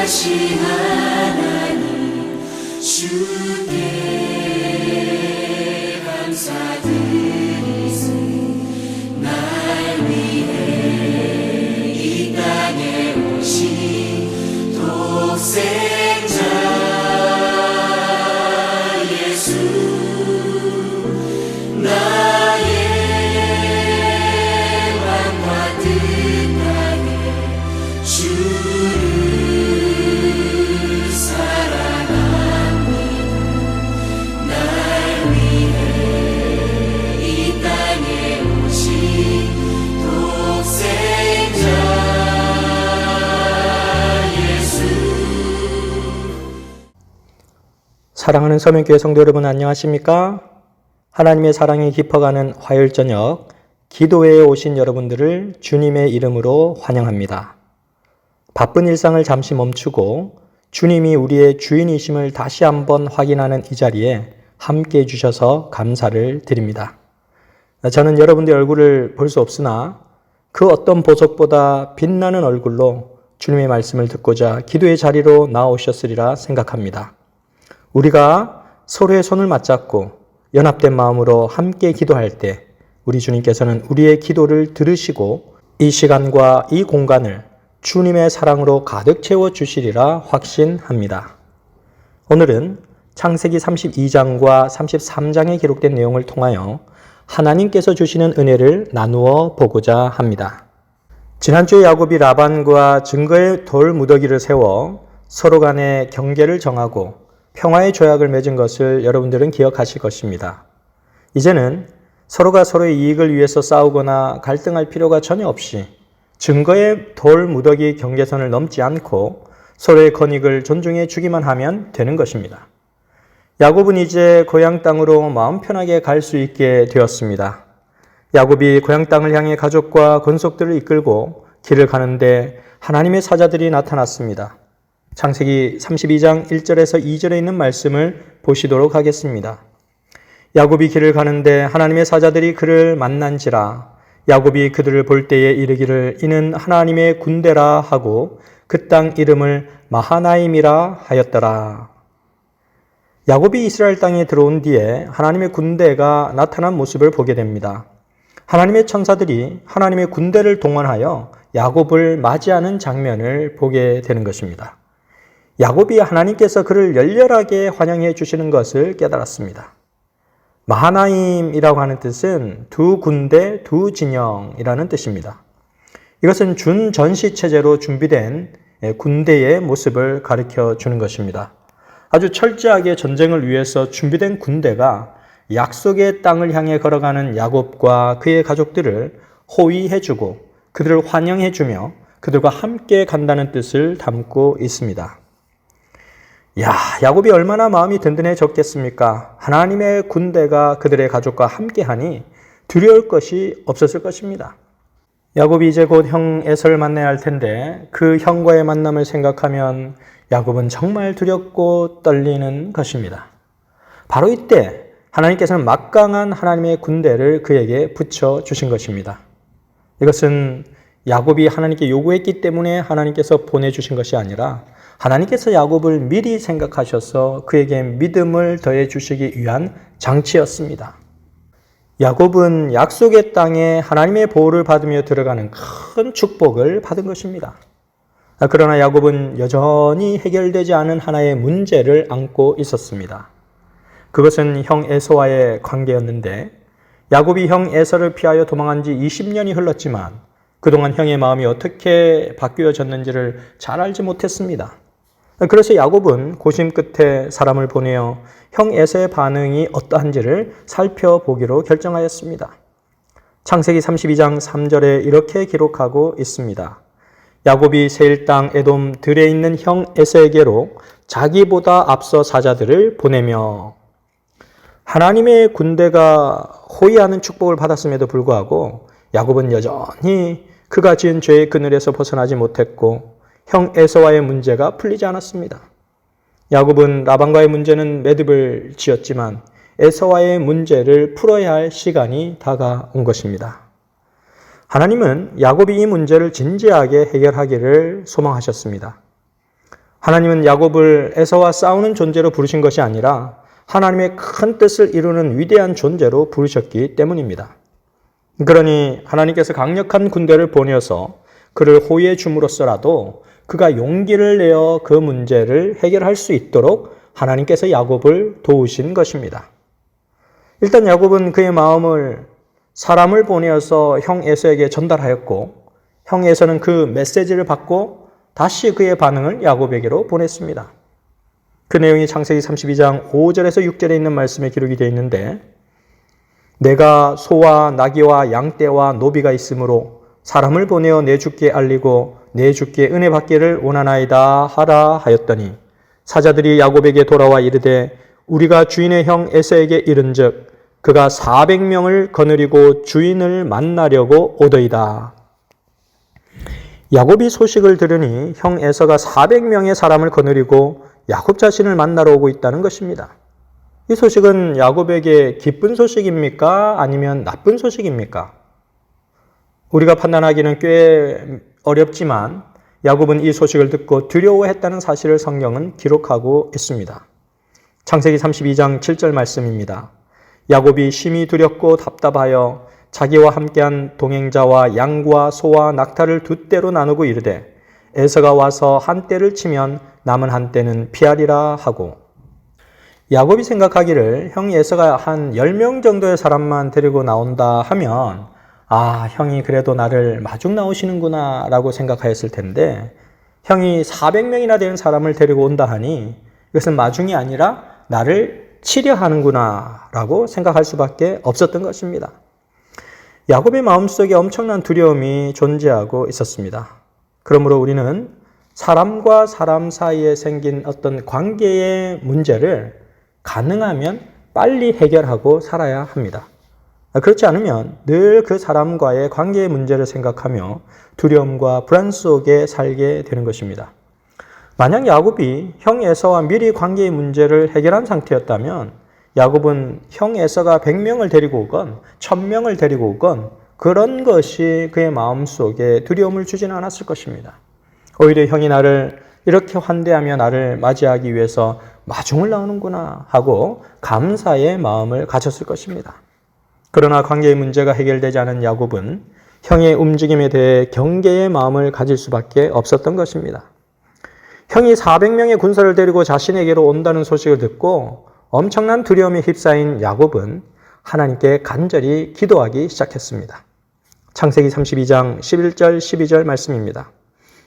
전능하신 하나님 주께 감사드리세. 날 위해 이 땅에 오신 독생자 예수, 나의 왕과 뜻하게 주를 사랑합니다. 날 위해 이 땅에 오신 독생자 예수. 사랑하는 서명교회 성도 여러분, 안녕하십니까? 하나님의 사랑이 깊어가는 화요일 저녁 기도회에 오신 여러분들을 주님의 이름으로 환영합니다. 바쁜 일상을 잠시 멈추고 주님이 우리의 주인이심을 다시 한번 확인하는 이 자리에 함께 해주셔서 감사를 드립니다. 저는 여러분들의 얼굴을 볼 수 없으나 그 어떤 보석보다 빛나는 얼굴로 주님의 말씀을 듣고자 기도의 자리로 나오셨으리라 생각합니다. 우리가 서로의 손을 맞잡고 연합된 마음으로 함께 기도할 때 우리 주님께서는 우리의 기도를 들으시고 이 시간과 이 공간을 주님의 사랑으로 가득 채워주시리라 확신합니다. 오늘은 창세기 32장과 33장에 기록된 내용을 통하여 하나님께서 주시는 은혜를 나누어 보고자 합니다. 지난주에 야곱이 라반과 증거의 돌 무더기를 세워 서로 간의 경계를 정하고 평화의 조약을 맺은 것을 여러분들은 기억하실 것입니다. 이제는 서로가 서로의 이익을 위해서 싸우거나 갈등할 필요가 전혀 없이 증거의 돌 무더기 경계선을 넘지 않고 서로의 권익을 존중해 주기만 하면 되는 것입니다. 야곱은 이제 고향 땅으로 마음 편하게 갈 수 있게 되었습니다. 야곱이 고향 땅을 향해 가족과 권속들을 이끌고 길을 가는데 하나님의 사자들이 나타났습니다. 창세기 32장 1절에서 2절에 있는 말씀을 보시도록 하겠습니다. 야곱이 길을 가는데 하나님의 사자들이 그를 만난지라. 야곱이 그들을 볼 때에 이르기를 이는 하나님의 군대라 하고 그 땅 이름을 마하나임이라 하였더라. 야곱이 이스라엘 땅에 들어온 뒤에 하나님의 군대가 나타난 모습을 보게 됩니다. 하나님의 천사들이 하나님의 군대를 동원하여 야곱을 맞이하는 장면을 보게 되는 것입니다. 야곱이 하나님께서 그를 열렬하게 환영해 주시는 것을 깨달았습니다. 마하나임이라고 하는 뜻은 두 군대, 두 진영이라는 뜻입니다. 이것은 준전시체제로 준비된 군대의 모습을 가르쳐 주는 것입니다. 아주 철저하게 전쟁을 위해서 준비된 군대가 약속의 땅을 향해 걸어가는 야곱과 그의 가족들을 호위해 주고 그들을 환영해 주며 그들과 함께 간다는 뜻을 담고 있습니다. 야곱이 얼마나 마음이 든든해졌겠습니까? 하나님의 군대가 그들의 가족과 함께하니 두려울 것이 없었을 것입니다. 야곱이 이제 곧 형 에서를 만나야 할 텐데 그 형과의 만남을 생각하면 야곱은 정말 두렵고 떨리는 것입니다. 바로 이때 하나님께서는 막강한 하나님의 군대를 그에게 붙여주신 것입니다. 이것은 야곱이 하나님께 요구했기 때문에 하나님께서 보내주신 것이 아니라 하나님께서 야곱을 미리 생각하셔서 그에게 믿음을 더해 주시기 위한 장치였습니다. 야곱은 약속의 땅에 하나님의 보호를 받으며 들어가는 큰 축복을 받은 것입니다. 그러나 야곱은 여전히 해결되지 않은 하나의 문제를 안고 있었습니다. 그것은 형 에서와의 관계였는데 야곱이 형 에서를 피하여 도망한 지 20년이 흘렀지만 그동안 형의 마음이 어떻게 바뀌어졌는지를 잘 알지 못했습니다. 그래서 야곱은 고심 끝에 사람을 보내어 형 에서의 반응이 어떠한지를 살펴보기로 결정하였습니다. 창세기 32장 3절에 이렇게 기록하고 있습니다. 야곱이 세일 땅 에돔 들에 있는 형 에서에게로 자기보다 앞서 사자들을 보내며 하나님의 군대가 호위하는 축복을 받았음에도 불구하고 야곱은 여전히 그가 지은 죄의 그늘에서 벗어나지 못했고 형 에서와의 문제가 풀리지 않았습니다. 야곱은 라반과의 문제는 매듭을 지었지만 에서와의 문제를 풀어야 할 시간이 다가온 것입니다. 하나님은 야곱이 이 문제를 진지하게 해결하기를 소망하셨습니다. 하나님은 야곱을 에서와 싸우는 존재로 부르신 것이 아니라 하나님의 큰 뜻을 이루는 위대한 존재로 부르셨기 때문입니다. 그러니 하나님께서 강력한 군대를 보내어서 그를 호위해 줌으로써라도 그가 용기를 내어 그 문제를 해결할 수 있도록 하나님께서 야곱을 도우신 것입니다. 일단 야곱은 그의 마음을 사람을 보내어서 형 에서에게 전달하였고 형 에서는 그 메시지를 받고 다시 그의 반응을 야곱에게로 보냈습니다. 그 내용이 창세기 32장 5절에서 6절에 있는 말씀에 기록이 되어 있는데 내가 소와 나귀와 양떼와 노비가 있으므로 사람을 보내어 내 주께 알리고 내 주께 은혜 받기를 원하나이다 하라 하였더니 사자들이 야곱에게 돌아와 이르되 우리가 주인의 형 에서에게 이른즉 그가 400명을 거느리고 주인을 만나려고 오더이다. 야곱이 소식을 들으니 형 에서가 400명의 사람을 거느리고 야곱 자신을 만나러 오고 있다는 것입니다. 이 소식은 야곱에게 기쁜 소식입니까? 아니면 나쁜 소식입니까? 우리가 판단하기는 꽤 어렵지만 야곱은 이 소식을 듣고 두려워했다는 사실을 성경은 기록하고 있습니다. 창세기 32장 7절 말씀입니다. 야곱이 심히 두렵고 답답하여 자기와 함께한 동행자와 양과 소와 낙타를 두 떼로 나누고 이르되 에서가 와서 한 떼를 치면 남은 한 떼는 피하리라 하고 야곱이 생각하기를 형 에서가 한 10명 정도의 사람만 데리고 나온다 하면 형이 그래도 나를 마중 나오시는구나 라고 생각하였을 텐데 형이 400명이나 되는 사람을 데리고 온다 하니 이것은 마중이 아니라 나를 치려 하는구나 라고 생각할 수밖에 없었던 것입니다. 야곱의 마음속에 엄청난 두려움이 존재하고 있었습니다. 그러므로 우리는 사람과 사람 사이에 생긴 어떤 관계의 문제를 가능하면 빨리 해결하고 살아야 합니다. 그렇지 않으면 늘 그 사람과의 관계의 문제를 생각하며 두려움과 불안 속에 살게 되는 것입니다. 만약 야곱이 형 에서와 미리 관계의 문제를 해결한 상태였다면 야곱은 형 에서가 100명을 데리고 오건 1000명을 데리고 오건 그런 것이 그의 마음속에 두려움을 주지는 않았을 것입니다. 오히려 형이 나를 이렇게 환대하며 나를 맞이하기 위해서 마중을 나오는구나 하고 감사의 마음을 가졌을 것입니다. 그러나 관계의 문제가 해결되지 않은 야곱은 형의 움직임에 대해 경계의 마음을 가질 수밖에 없었던 것입니다. 형이 400명의 군사를 데리고 자신에게로 온다는 소식을 듣고 엄청난 두려움에 휩싸인 야곱은 하나님께 간절히 기도하기 시작했습니다. 창세기 32장 11절 12절 말씀입니다.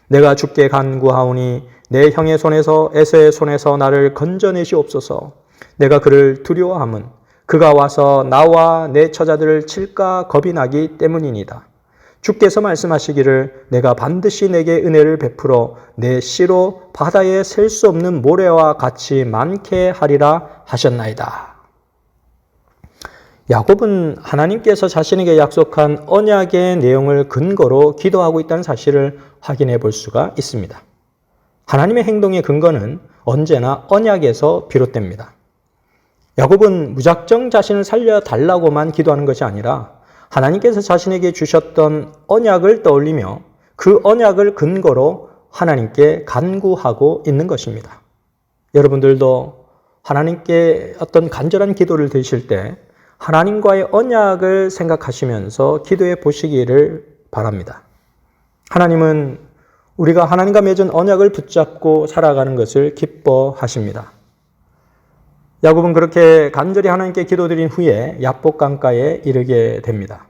내가 주께 간구하오니 내 형의 손에서 에서의 손에서 나를 건져내시옵소서. 내가 그를 두려워함은 그가 와서 나와 내 처자들을 칠까 겁이 나기 때문이니이다. 주께서 말씀하시기를 내가 반드시 내게 은혜를 베풀어 내 씨로 바다에 셀 수 없는 모래와 같이 많게 하리라 하셨나이다. 야곱은 하나님께서 자신에게 약속한 언약의 내용을 근거로 기도하고 있다는 사실을 확인해 볼 수가 있습니다. 하나님의 행동의 근거는 언제나 언약에서 비롯됩니다. 야곱은 무작정 자신을 살려달라고만 기도하는 것이 아니라 하나님께서 자신에게 주셨던 언약을 떠올리며 그 언약을 근거로 하나님께 간구하고 있는 것입니다. 여러분들도 하나님께 어떤 간절한 기도를 드실 때 하나님과의 언약을 생각하시면서 기도해 보시기를 바랍니다. 하나님은 우리가 하나님과 맺은 언약을 붙잡고 살아가는 것을 기뻐하십니다. 야곱은 그렇게 간절히 하나님께 기도드린 후에 야복 강가에 이르게 됩니다.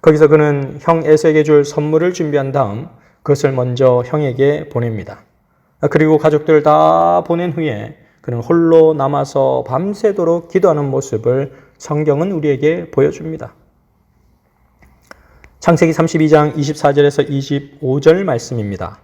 거기서 그는 형 에서에게 줄 선물을 준비한 다음 그것을 먼저 형에게 보냅니다. 그리고 가족들 다 보낸 후에 그는 홀로 남아서 밤새도록 기도하는 모습을 성경은 우리에게 보여줍니다. 창세기 32장 24절에서 25절 말씀입니다.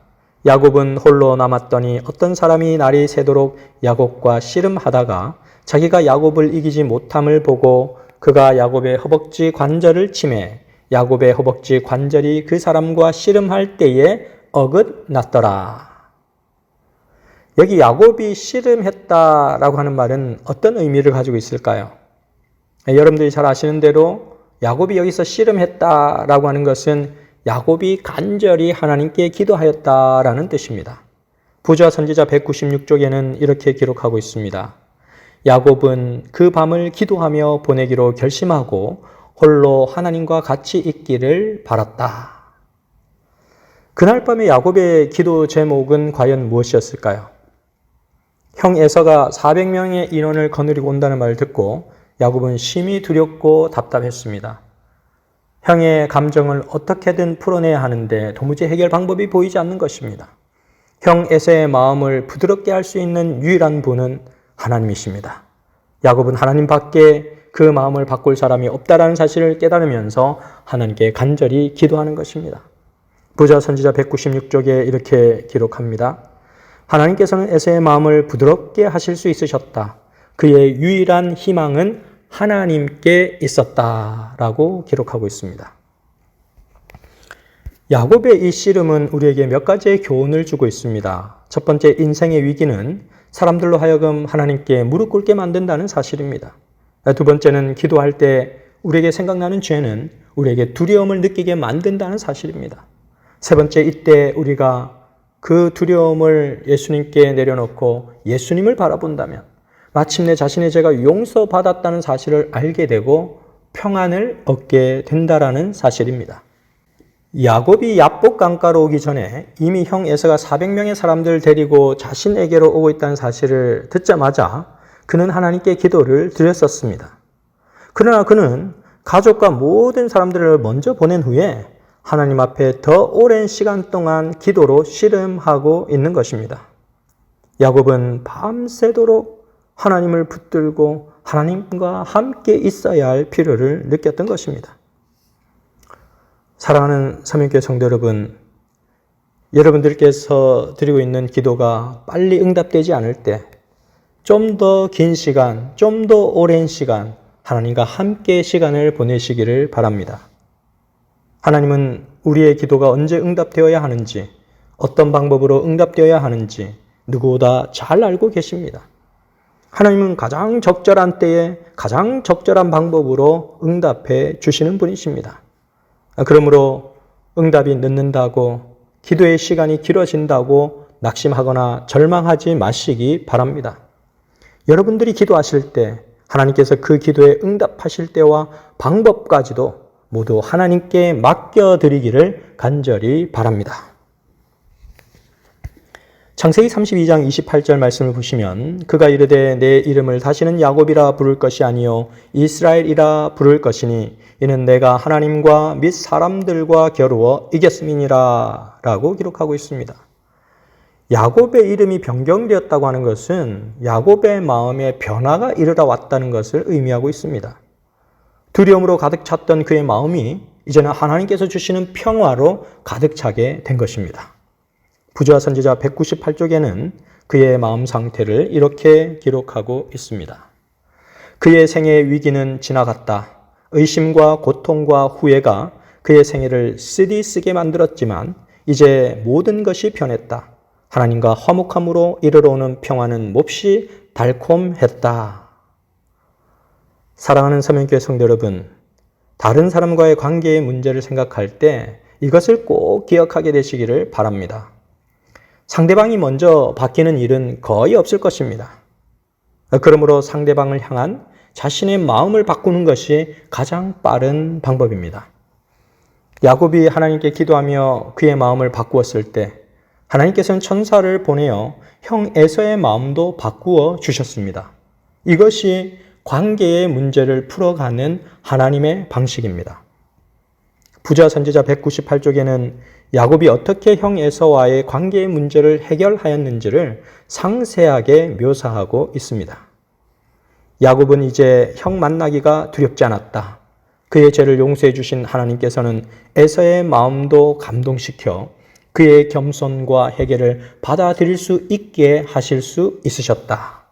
야곱은 홀로 남았더니 어떤 사람이 날이 새도록 야곱과 씨름하다가 자기가 야곱을 이기지 못함을 보고 그가 야곱의 허벅지 관절을 치매 야곱의 허벅지 관절이 그 사람과 씨름할 때에 어긋났더라. 여기 야곱이 씨름했다라고 하는 말은 어떤 의미를 가지고 있을까요? 여러분들이 잘 아시는 대로 야곱이 여기서 씨름했다라고 하는 것은 야곱이 간절히 하나님께 기도하였다라는 뜻입니다. 부자 선지자 196쪽에는 이렇게 기록하고 있습니다. 야곱은 그 밤을 기도하며 보내기로 결심하고 홀로 하나님과 같이 있기를 바랐다. 그날 밤에 야곱의 기도 제목은 과연 무엇이었을까요? 형 에서가 400명의 인원을 거느리고 온다는 말을 듣고 야곱은 심히 두렵고 답답했습니다. 형의 감정을 어떻게든 풀어내야 하는데 도무지 해결 방법이 보이지 않는 것입니다. 형 에서의 마음을 부드럽게 할 수 있는 유일한 분은 하나님이십니다. 야곱은 하나님 밖에 그 마음을 바꿀 사람이 없다라는 사실을 깨달으면서 하나님께 간절히 기도하는 것입니다. 부자 선지자 196쪽에 이렇게 기록합니다. 하나님께서는 에서의 마음을 부드럽게 하실 수 있으셨다. 그의 유일한 희망은 하나님께 있었다라고 기록하고 있습니다. 야곱의 이 씨름은 우리에게 몇 가지의 교훈을 주고 있습니다. 첫 번째, 인생의 위기는 사람들로 하여금 하나님께 무릎 꿇게 만든다는 사실입니다. 두 번째는 기도할 때 우리에게 생각나는 죄는 우리에게 두려움을 느끼게 만든다는 사실입니다. 세 번째, 이때 우리가 그 두려움을 예수님께 내려놓고 예수님을 바라본다면 마침내 자신의 죄가 용서받았다는 사실을 알게 되고 평안을 얻게 된다라는 사실입니다. 야곱이 야복 강가로 오기 전에 이미 형 에서가 400명의 사람들을 데리고 자신에게로 오고 있다는 사실을 듣자마자 그는 하나님께 기도를 드렸었습니다. 그러나 그는 가족과 모든 사람들을 먼저 보낸 후에 하나님 앞에 더 오랜 시간 동안 기도로 씨름하고 있는 것입니다. 야곱은 밤새도록 하나님을 붙들고 하나님과 함께 있어야 할 필요를 느꼈던 것입니다. 사랑하는 삼위교회 성도 여러분, 여러분들께서 드리고 있는 기도가 빨리 응답되지 않을 때 좀 더 긴 시간, 좀 더 오랜 시간 하나님과 함께 시간을 보내시기를 바랍니다. 하나님은 우리의 기도가 언제 응답되어야 하는지, 어떤 방법으로 응답되어야 하는지 누구보다 잘 알고 계십니다. 하나님은 가장 적절한 때에 가장 적절한 방법으로 응답해 주시는 분이십니다. 그러므로 응답이 늦는다고, 기도의 시간이 길어진다고 낙심하거나 절망하지 마시기 바랍니다. 여러분들이 기도하실 때 하나님께서 그 기도에 응답하실 때와 방법까지도 모두 하나님께 맡겨드리기를 간절히 바랍니다. 창세기 32장 28절 말씀을 보시면 그가 이르되 내 이름을 다시는 야곱이라 부를 것이 아니요 이스라엘이라 부를 것이니 이는 내가 하나님과 및 사람들과 겨루어 이겼음이니라 라고 기록하고 있습니다. 야곱의 이름이 변경되었다고 하는 것은 야곱의 마음에 변화가 이르러 왔다는 것을 의미하고 있습니다. 두려움으로 가득 찼던 그의 마음이 이제는 하나님께서 주시는 평화로 가득 차게 된 것입니다. 부자 선지자 198쪽에는 그의 마음 상태를 이렇게 기록하고 있습니다. 그의 생애의 위기는 지나갔다. 의심과 고통과 후회가 그의 생애를 쓰디쓰게 만들었지만 이제 모든 것이 변했다. 하나님과 화목함으로 이르러 오는 평화는 몹시 달콤했다. 사랑하는 삼위교회 성도 여러분, 다른 사람과의 관계의 문제를 생각할 때 이것을 꼭 기억하게 되시기를 바랍니다. 상대방이 먼저 바뀌는 일은 거의 없을 것입니다. 그러므로 상대방을 향한 자신의 마음을 바꾸는 것이 가장 빠른 방법입니다. 야곱이 하나님께 기도하며 그의 마음을 바꾸었을 때 하나님께서는 천사를 보내어 형 에서의 마음도 바꾸어 주셨습니다. 이것이 관계의 문제를 풀어가는 하나님의 방식입니다. 부자 선지자 198쪽에는 야곱이 어떻게 형 에서와의 관계의 문제를 해결하였는지를 상세하게 묘사하고 있습니다. 야곱은 이제 형 만나기가 두렵지 않았다. 그의 죄를 용서해 주신 하나님께서는 에서의 마음도 감동시켜 그의 겸손과 회개를 받아들일 수 있게 하실 수 있으셨다.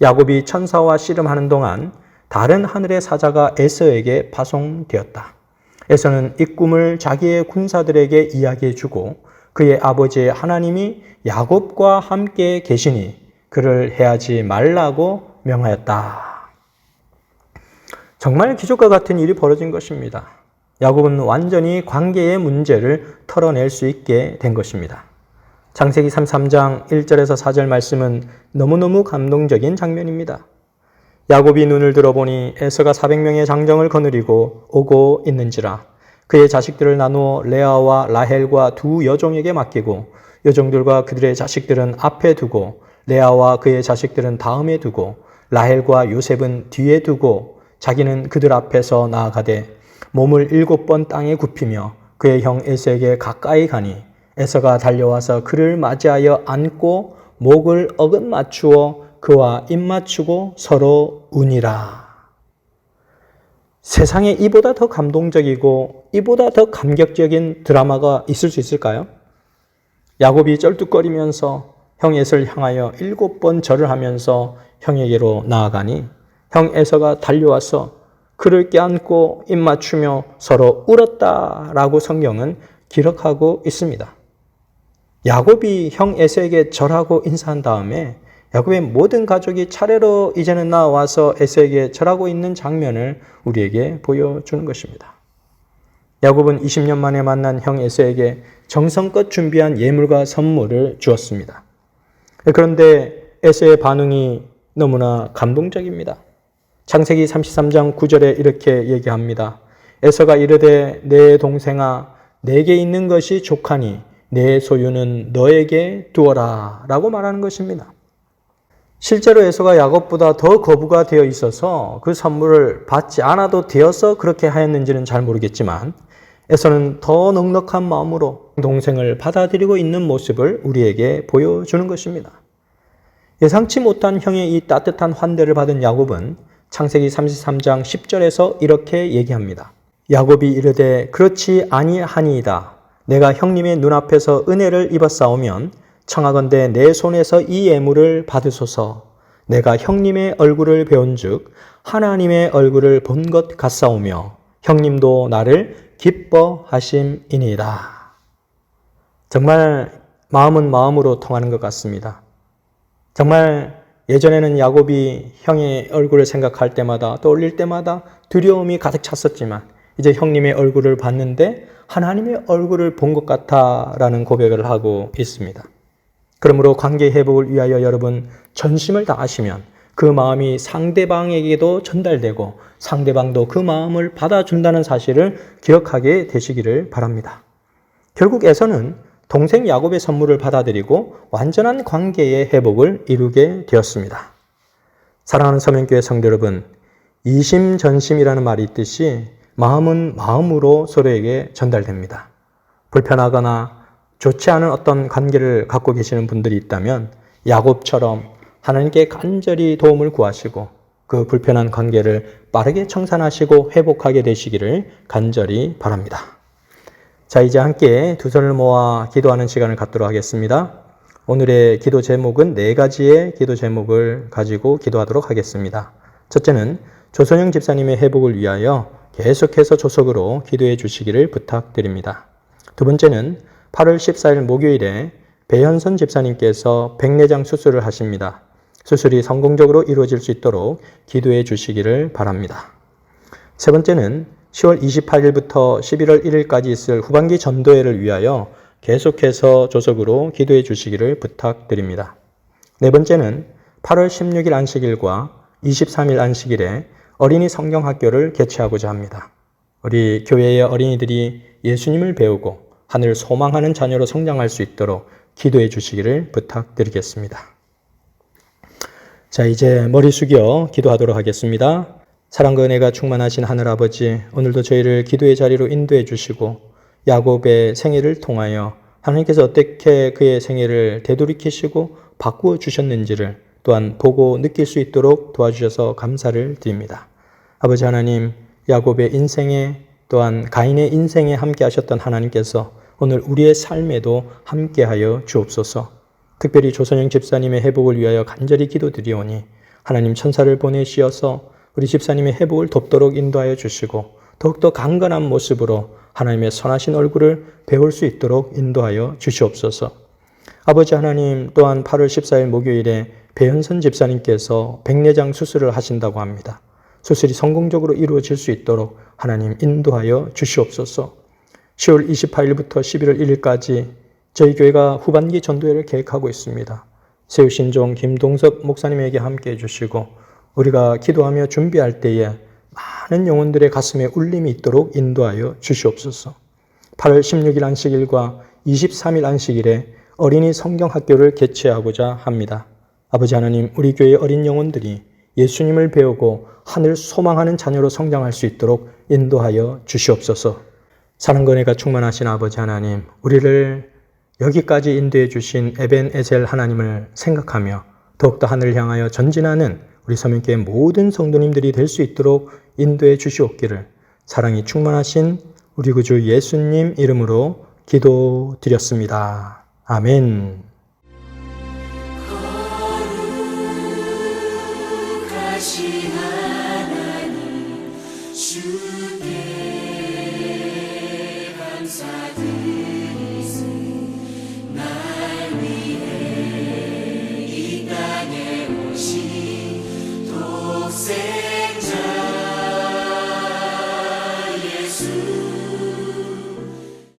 야곱이 천사와 씨름하는 동안 다른 하늘의 사자가 에서에게 파송되었다. 에서는 이 꿈을 자기의 군사들에게 이야기해 주고 그의 아버지 하나님이 야곱과 함께 계시니 그를 해하지 말라고 명하였다. 정말 기적과 같은 일이 벌어진 것입니다. 야곱은 완전히 관계의 문제를 털어낼 수 있게 된 것입니다. 창세기 33장 1절에서 4절 말씀은 너무너무 감동적인 장면입니다. 야곱이 눈을 들어보니 에서가 400명의 장정을 거느리고 오고 있는지라. 그의 자식들을 나누어 레아와 라헬과 두 여종에게 맡기고 여종들과 그들의 자식들은 앞에 두고 레아와 그의 자식들은 다음에 두고 라헬과 요셉은 뒤에 두고 자기는 그들 앞에서 나아가되 몸을 7번 땅에 굽히며 그의 형 에서에게 가까이 가니 에서가 달려와서 그를 맞이하여 안고 목을 어긋 맞추어 그와 입 맞추고 서로 우니라. 세상에 이보다 더 감동적이고 이보다 더 감격적인 드라마가 있을 수 있을까요? 야곱이 쩔뚝거리면서 형 에서를 향하여 7번 절을 하면서 형에게로 나아가니 형 에서가 달려와서 그를 껴안고 입 맞추며 서로 울었다라고 성경은 기록하고 있습니다. 야곱이 형 에서에게 절하고 인사한 다음에 야곱의 모든 가족이 차례로 이제는 나와서 에서에게 절하고 있는 장면을 우리에게 보여주는 것입니다. 야곱은 20년 만에 만난 형 에서에게 정성껏 준비한 예물과 선물을 주었습니다. 그런데 에서의 반응이 너무나 감동적입니다. 창세기 33장 9절에 이렇게 얘기합니다. 에서가 이르되 내 동생아 내게 있는 것이 족하니 내 소유는 너에게 두어라 라고 말하는 것입니다. 실제로 에서가 야곱보다 더 거부가 되어 있어서 그 선물을 받지 않아도 되어서 그렇게 하였는지는 잘 모르겠지만 에서는 더 넉넉한 마음으로 동생을 받아들이고 있는 모습을 우리에게 보여주는 것입니다. 예상치 못한 형의 이 따뜻한 환대를 받은 야곱은 창세기 33장 10절에서 이렇게 얘기합니다. 야곱이 이르되 그렇지 아니하니이다. 내가 형님의 눈앞에서 은혜를 입었사오면 청하건대 내 손에서 이 예물을 받으소서. 내가 형님의 얼굴을 배운즉 하나님의 얼굴을 본 것 같사오며 형님도 나를 기뻐하심이니이다. 정말 마음은 마음으로 통하는 것 같습니다. 정말 예전에는 야곱이 형의 얼굴을 생각할 때마다 떠올릴 때마다 두려움이 가득 찼었지만 이제 형님의 얼굴을 봤는데 하나님의 얼굴을 본 것 같다라는 고백을 하고 있습니다. 그러므로 관계 회복을 위하여 여러분 전심을 다하시면 그 마음이 상대방에게도 전달되고 상대방도 그 마음을 받아준다는 사실을 기억하게 되시기를 바랍니다. 결국 에서는 동생 야곱의 선물을 받아들이고 완전한 관계의 회복을 이루게 되었습니다. 사랑하는 서명교회 성도 여러분, 이심전심이라는 말이 있듯이 마음은 마음으로 서로에게 전달됩니다. 불편하거나 좋지 않은 어떤 관계를 갖고 계시는 분들이 있다면 야곱처럼 하나님께 간절히 도움을 구하시고 그 불편한 관계를 빠르게 청산하시고 회복하게 되시기를 간절히 바랍니다. 자, 이제 함께 두 손을 모아 기도하는 시간을 갖도록 하겠습니다. 오늘의 기도 제목은 4가지의 기도 제목을 가지고 기도하도록 하겠습니다. 첫째는 조선영 집사님의 회복을 위하여 계속해서 조석으로 기도해 주시기를 부탁드립니다. 두 번째는 8월 14일 목요일에 배현선 집사님께서 백내장 수술을 하십니다. 수술이 성공적으로 이루어질 수 있도록 기도해 주시기를 바랍니다. 세 번째는 10월 28일부터 11월 1일까지 있을 후반기 전도회를 위하여 계속해서 조석으로 기도해 주시기를 부탁드립니다. 네 번째는 8월 16일 안식일과 23일 안식일에 어린이 성경학교를 개최하고자 합니다. 우리 교회의 어린이들이 예수님을 배우고 하늘을 소망하는 자녀로 성장할 수 있도록 기도해 주시기를 부탁드리겠습니다. 자, 이제 머리 숙여 기도하도록 하겠습니다. 사랑과 은혜가 충만하신 하늘아버지, 오늘도 저희를 기도의 자리로 인도해 주시고 야곱의 생애를 통하여 하나님께서 어떻게 그의 생애를 되돌이키시고 바꾸어 주셨는지를 또한 보고 느낄 수 있도록 도와주셔서 감사를 드립니다. 아버지 하나님, 야곱의 인생에 또한 가인의 인생에 함께 하셨던 하나님께서 오늘 우리의 삶에도 함께하여 주옵소서. 특별히 조선영 집사님의 회복을 위하여 간절히 기도드리오니 하나님 천사를 보내시어서 우리 집사님의 회복을 돕도록 인도하여 주시고 더욱더 강건한 모습으로 하나님의 선하신 얼굴을 배울 수 있도록 인도하여 주시옵소서. 아버지 하나님, 또한 8월 14일 목요일에 배현선 집사님께서 백내장 수술을 하신다고 합니다. 수술이 성공적으로 이루어질 수 있도록 하나님 인도하여 주시옵소서. 10월 28일부터 11월 1일까지 저희 교회가 후반기 전도회를 계획하고 있습니다. 세우신 종 김동섭 목사님에게 함께 해주시고 우리가 기도하며 준비할 때에 많은 영혼들의 가슴에 울림이 있도록 인도하여 주시옵소서. 8월 16일 안식일과 23일 안식일에 어린이 성경학교를 개최하고자 합니다. 아버지 하나님, 우리 교회의 어린 영혼들이 예수님을 배우고 하늘 소망하는 자녀로 성장할 수 있도록 인도하여 주시옵소서. 사랑과 은혜가 충만하신 아버지 하나님, 우리를 여기까지 인도해 주신 에벤에셀 하나님을 생각하며 더욱더 하늘을 향하여 전진하는 우리 서명교회 모든 성도님들이 될 수 있도록 인도해 주시옵기를 사랑이 충만하신 우리 구주 예수님 이름으로 기도드렸습니다. 아멘. 거룩하신 하나님 주께 감사드리세. 날 위해 이 땅에 오신 독생